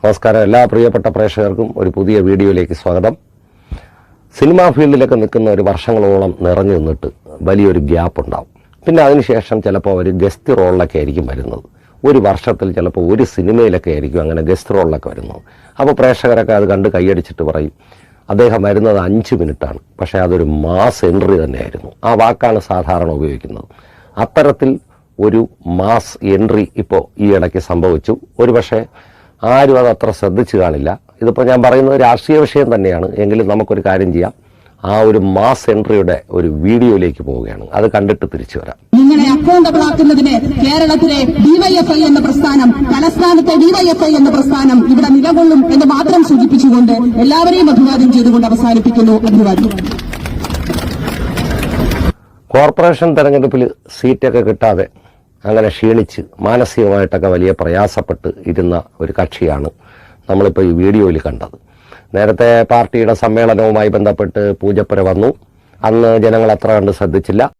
നമസ്കാരം. എല്ലാ പ്രിയപ്പെട്ട പ്രേക്ഷകർക്കും ഒരു പുതിയ വീഡിയോയിലേക്ക് സ്വാഗതം. സിനിമാ ഫീൽഡിലൊക്കെ നിൽക്കുന്ന ഒരു വർഷങ്ങളോളം നിറഞ്ഞു നിന്നിട്ട് വലിയൊരു ഗ്യാപ്പ് ഉണ്ടാവും. പിന്നെ അതിനുശേഷം ചിലപ്പോൾ ഒരു ഗസ്റ്റ് റോളിലൊക്കെ ആയിരിക്കും വരുന്നത്. ഒരു വർഷത്തിൽ ചിലപ്പോൾ ഒരു സിനിമയിലൊക്കെ ആയിരിക്കും അങ്ങനെ ഗസ്റ്റ് റോളിലൊക്കെ വരുന്നത്. അപ്പോൾ പ്രേക്ഷകരൊക്കെ അത് കണ്ട് കൈയടിച്ചിട്ട് പറയും അദ്ദേഹം വരുന്നത് 5 മിനിറ്റാണ്, പക്ഷേ അതൊരു മാസ് എൻട്രി തന്നെയായിരുന്നു. ആ വാക്കാണ് സാധാരണ ഉപയോഗിക്കുന്നത്. അത്തരത്തിൽ ഒരു മാസ് എൻട്രി ഇപ്പോൾ ഈ ഇടയ്ക്ക് സംഭവിച്ചു. ഒരുപക്ഷെ ആരും അത് അത്ര ശ്രദ്ധിച്ചു കാണില്ല. ഇതിപ്പോൾ ഞാൻ പറയുന്നത് രാഷ്ട്രീയ വിഷയം തന്നെയാണ്. എങ്കിലും നമുക്കൊരു കാര്യം ചെയ്യാം. ആ ഒരു മാസ് എൻട്രിയുടെ ഒരു വീഡിയോയിലേക്ക് പോവുകയാണ്. അത് കണ്ടിട്ട് തിരിച്ചു വരാം. നിങ്ങളെ അക്കൗണ്ടബിൾ ആക്കുന്നതിന് കേരളത്തിലെ ഡിവൈഎഫ്ഐ എന്ന പ്രസ്ഥാനം, തലസ്ഥാനത്തെ ഡിവൈഎഫ്ഐ എന്ന പ്രസ്ഥാനം ഇവിടെ നിലകൊള്ളും എന്ന് മാത്രം സൂചിപ്പിച്ചുകൊണ്ട് എല്ലാവരെയും അഭിവാദ്യം ചെയ്തുകൊണ്ട് അവസാനിപ്പിക്കുന്നു. അഭിവാദ്യം. കോർപ്പറേഷൻ തെരഞ്ഞെടുപ്പിൽ സീറ്റൊക്കെ കിട്ടാതെ അങ്ങനെ ക്ഷീണിച്ച് മാനസികമായിട്ടൊക്കെ വലിയ പ്രയാസപ്പെട്ട് ഇരുന്ന ഒരു കക്ഷിയാണ് നമ്മളിപ്പോൾ ഈ വീഡിയോയിൽ കണ്ടത്. നേരത്തെ പാർട്ടിയുടെ സമ്മേളനവുമായി ബന്ധപ്പെട്ട് പൂജപ്പുര വന്നു. അന്ന് ജനങ്ങൾ അത്ര കണ്ട് ശ്രദ്ധിച്ചില്ല.